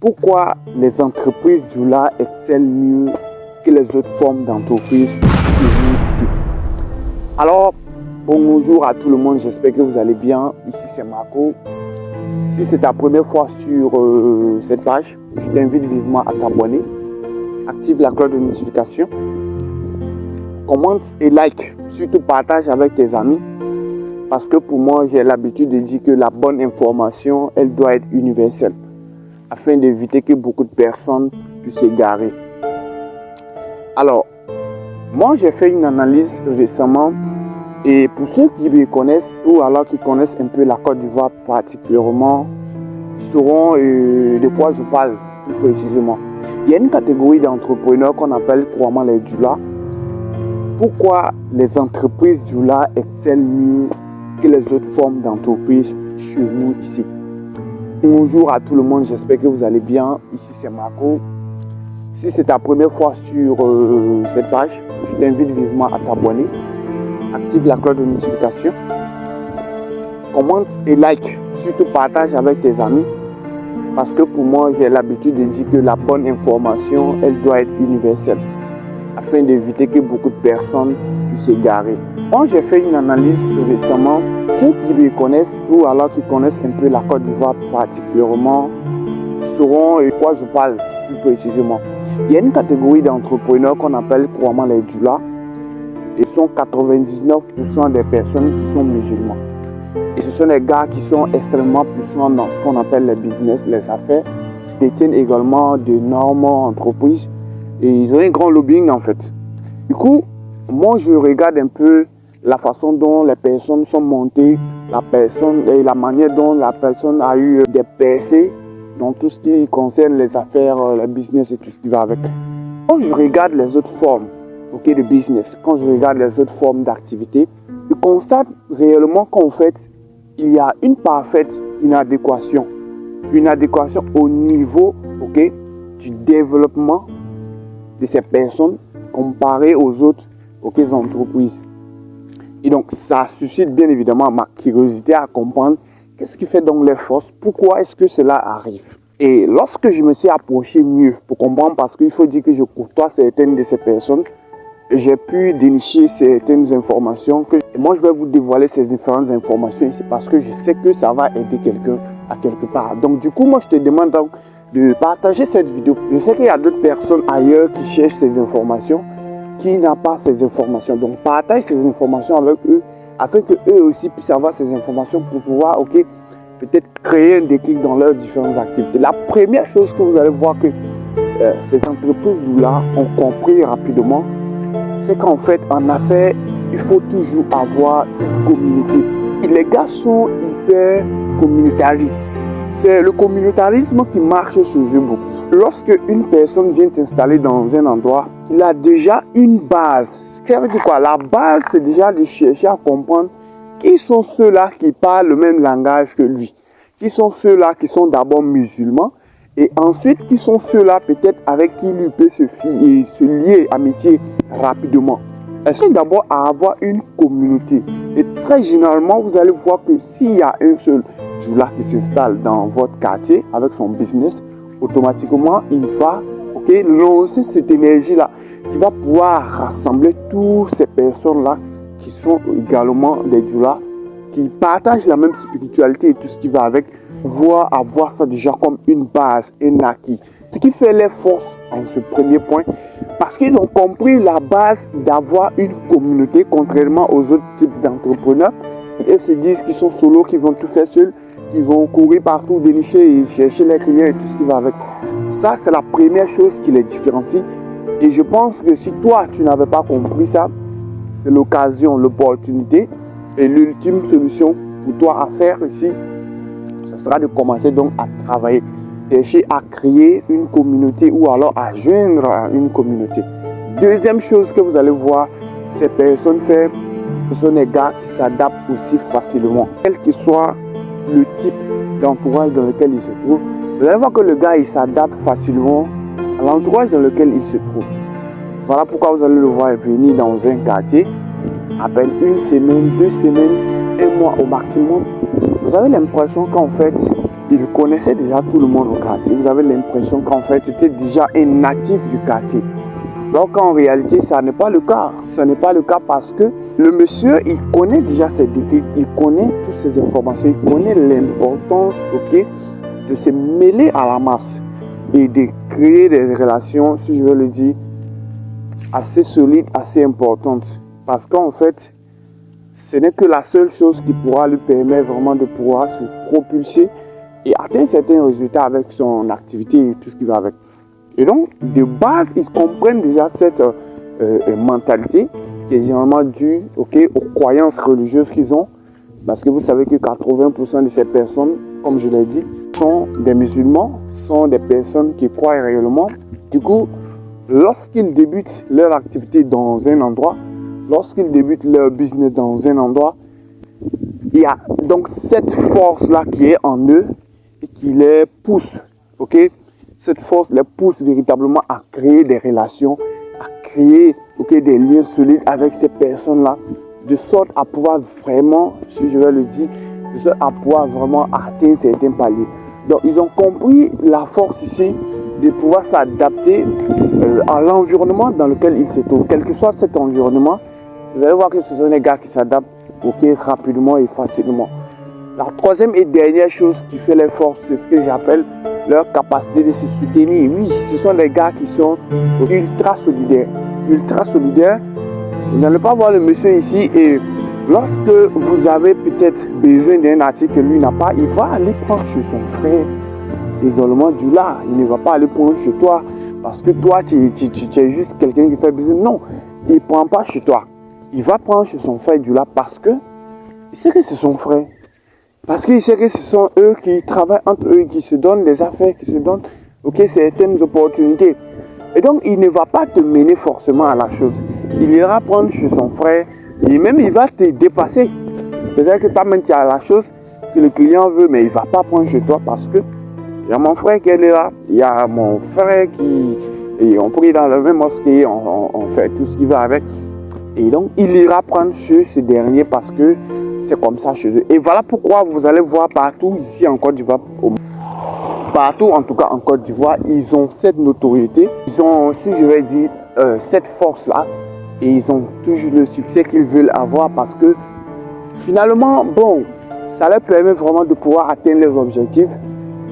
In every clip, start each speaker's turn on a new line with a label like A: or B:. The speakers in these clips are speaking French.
A: Pourquoi les entreprises Joula excellent mieux que les autres formes d'entreprises ici? Alors, bonjour à tout le monde, j'espère que vous allez bien. Ici c'est Marco. Si c'est ta première fois sur cette page, je t'invite vivement à t'abonner. Active la cloche de notification. Commente et like. Surtout partage avec tes amis. Parce que pour moi, j'ai l'habitude de dire que la bonne information, elle doit être universelle. Afin d'éviter que beaucoup de personnes puissent s'égarer. Alors, moi j'ai fait une analyse récemment. Et pour ceux qui me connaissent ou alors qui connaissent un peu la Côte d'Ivoire particulièrement, sauront de quoi je parle plus précisément. Il y a une catégorie d'entrepreneurs qu'on appelle couramment les Joula. Pourquoi les entreprises Joula excellent mieux que les autres formes d'entreprises chez nous ici? Bonjour à tout le monde, j'espère que vous allez bien. Ici c'est Marco. Si c'est ta première fois sur cette page, je t'invite vivement à t'abonner. Active la cloche de notification. Commente et like. Surtout partage avec tes amis. Parce que pour moi, j'ai l'habitude de dire que la bonne information, elle doit être universelle. Afin d'éviter que beaucoup de personnes puissent s'égarer. Moi, j'ai fait une analyse récemment. Ceux qui me connaissent ou alors qui connaissent un peu la Côte d'Ivoire particulièrement sauront de quoi je parle plus précisément. Il y a une catégorie d'entrepreneurs qu'on appelle couramment les Joula. Et ce sont 99% des personnes qui sont musulmans. Et ce sont des gars qui sont extrêmement puissants dans ce qu'on appelle les business, les affaires. Ils détiennent également d'énormes entreprises. Et ils ont un grand lobbying en fait. Du coup, moi je regarde un peu la façon dont les personnes sont montées, la manière dont la personne a eu des percées dans tout ce qui concerne les affaires, le business et tout ce qui va avec. Quand je regarde les autres formes de business, quand je regarde les autres formes d'activité, je constate réellement qu'en fait, il y a une parfaite inadéquation. Une adéquation au niveau du développement de ces personnes comparé aux autres entreprises. Et donc, ça suscite bien évidemment ma curiosité à comprendre qu'est-ce qui fait donc les forces, pourquoi est-ce que cela arrive. Et lorsque je me suis approché mieux pour comprendre, parce qu'il faut dire que je côtoie certaines de ces personnes, j'ai pu dénicher certaines informations. Moi, je vais vous dévoiler ces différentes informations ici parce que je sais que ça va aider quelqu'un à quelque part. Donc, du coup, moi, je te demande donc de partager cette vidéo. Je sais qu'il y a d'autres personnes ailleurs qui cherchent ces informations, qui n'ont pas ces informations. Donc, partage ces informations avec eux afin qu'eux aussi puissent avoir ces informations pour pouvoir, peut-être créer un déclic dans leurs différentes activités. La première chose que vous allez voir que ces entreprises-là ont compris rapidement, c'est qu'en fait, en affaires, il faut toujours avoir une communauté. Et les gars sont hyper communautaristes. C'est le communautarisme qui marche chez eux beaucoup. Lorsque une personne vient t'installer dans un endroit, il a déjà une base. Ce qui veut dire quoi? La base, c'est déjà de chercher à comprendre qui sont ceux-là qui parlent le même langage que lui. Qui sont ceux-là qui sont d'abord musulmans. Et ensuite, qui sont ceux-là peut-être avec qui lui peut se lier amitié rapidement. Essaye d'abord à avoir une communauté. Et très généralement, vous allez voir que s'il y a un seul Joula qui s'installe dans votre quartier avec son business, automatiquement, il va lancer cette énergie-là qui va pouvoir rassembler toutes ces personnes-là qui sont également des Joula, qui partagent la même spiritualité et tout ce qui va avec. Avoir ça déjà comme une base, un acquis. Ce qui fait les forces en ce premier point, parce qu'ils ont compris la base d'avoir une communauté, contrairement aux autres types d'entrepreneurs. Ils se disent qu'ils sont solos, qu'ils vont tout faire seuls, qu'ils vont courir partout, dénicher et chercher les clients et tout ce qui va avec. Ça, c'est la première chose qui les différencie. Et je pense que si toi, tu n'avais pas compris ça, c'est l'occasion, l'opportunité et l'ultime solution pour toi à faire ici. Ce sera de commencer donc à travailler, chercher à créer une communauté ou alors à joindre une communauté. Deuxième chose que vous allez voir, ces personnes ce sont des gars qui s'adaptent aussi facilement. Quel que soit le type d'entourage dans lequel il se trouve, vous allez voir que le gars il s'adapte facilement à l'entourage dans lequel il se trouve. Voilà pourquoi vous allez le voir venir dans un quartier, à peine une semaine, 2 semaines, 1 mois au maximum. Vous avez l'impression qu'en fait, il connaissait déjà tout le monde au quartier. Vous avez l'impression qu'en fait, tu étais déjà un natif du quartier. Alors qu'en réalité, ça n'est pas le cas. Ce n'est pas le cas parce que le monsieur, il connaît déjà ses détails, il connaît toutes ces informations, il connaît l'importance, ok, de se mêler à la masse et de créer des relations, si je veux le dire, assez solides, assez importantes. Parce qu'en fait, ce n'est que la seule chose qui pourra lui permettre vraiment de pouvoir se propulser et atteindre certains résultats avec son activité et tout ce qui va avec. Et donc, de base, ils comprennent déjà cette mentalité qui est généralement due, ok, aux croyances religieuses qu'ils ont. Parce que vous savez que 80% de ces personnes, comme je l'ai dit, sont des musulmans, sont des personnes qui croient réellement. Du coup, lorsqu'ils débutent leur activité dans un endroit, lorsqu'ils débutent leur business dans un endroit, il y a donc cette force-là qui est en eux et qui les pousse, ok? Cette force les pousse véritablement à créer des relations, à créer, ok, des liens solides avec ces personnes-là, de sorte à pouvoir vraiment, si je vais le dire, de sorte à pouvoir vraiment atteindre certains paliers. Donc, ils ont compris la force ici de pouvoir s'adapter à l'environnement dans lequel ils se trouvent. Quel que soit cet environnement, vous allez voir que ce sont des gars qui s'adaptent, ok, rapidement et facilement. La troisième et dernière chose qui fait les forces, c'est ce que j'appelle leur capacité de se soutenir. Oui, ce sont des gars qui sont ultra solidaires. Ultra solidaires. Vous n'allez pas voir le monsieur ici et lorsque vous avez peut-être besoin d'un article que lui n'a pas, il va aller prendre chez son frère également du lard. Il ne va pas aller prendre chez toi parce que toi, tu es juste quelqu'un qui fait business. Non, il ne prend pas chez toi. Il va prendre chez son frère du lard parce que il sait que c'est son frère. Parce qu'il sait que ce sont eux qui travaillent entre eux, qui se donnent des affaires, qui se donnent certaines opportunités. Et donc, il ne va pas te mener forcément à la chose. Il ira prendre chez son frère et même il va te dépasser. Peut-être que toi-même tu as la chose que le client veut, mais il ne va pas prendre chez toi parce que il y a mon frère qui est là, il y a mon frère qui... Et on prie dans la même mosquée, on fait tout ce qui va avec. Et donc, il ira prendre chez ce dernier parce que c'est comme ça chez eux. Et voilà pourquoi vous allez voir partout ici en Côte d'Ivoire, partout en tout cas en Côte d'Ivoire, ils ont cette notoriété, ils ont, si je vais dire, cette force-là, et ils ont toujours le succès qu'ils veulent avoir parce que finalement, bon, ça leur permet vraiment de pouvoir atteindre leurs objectifs.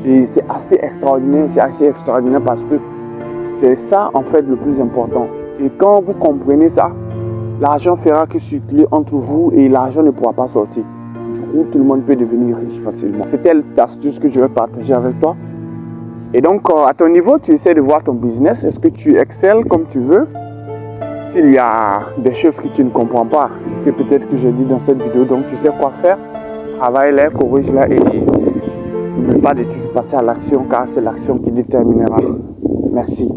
A: Et c'est assez extraordinaire parce que c'est ça en fait le plus important. Et quand vous comprenez ça, l'argent fera que circuler entre vous et l'argent ne pourra pas sortir. Du coup, tout le monde peut devenir riche facilement. C'était l'astuce que je vais partager avec toi. Et donc, à ton niveau, tu essaies de voir ton business. Est-ce que tu excelles comme tu veux? S'il y a des choses que tu ne comprends pas, que peut-être que j'ai dit dans cette vidéo, donc tu sais quoi faire, travaille-les, corrige-les et n'oublie pas de toujours passer à l'action car c'est l'action qui déterminera. Merci.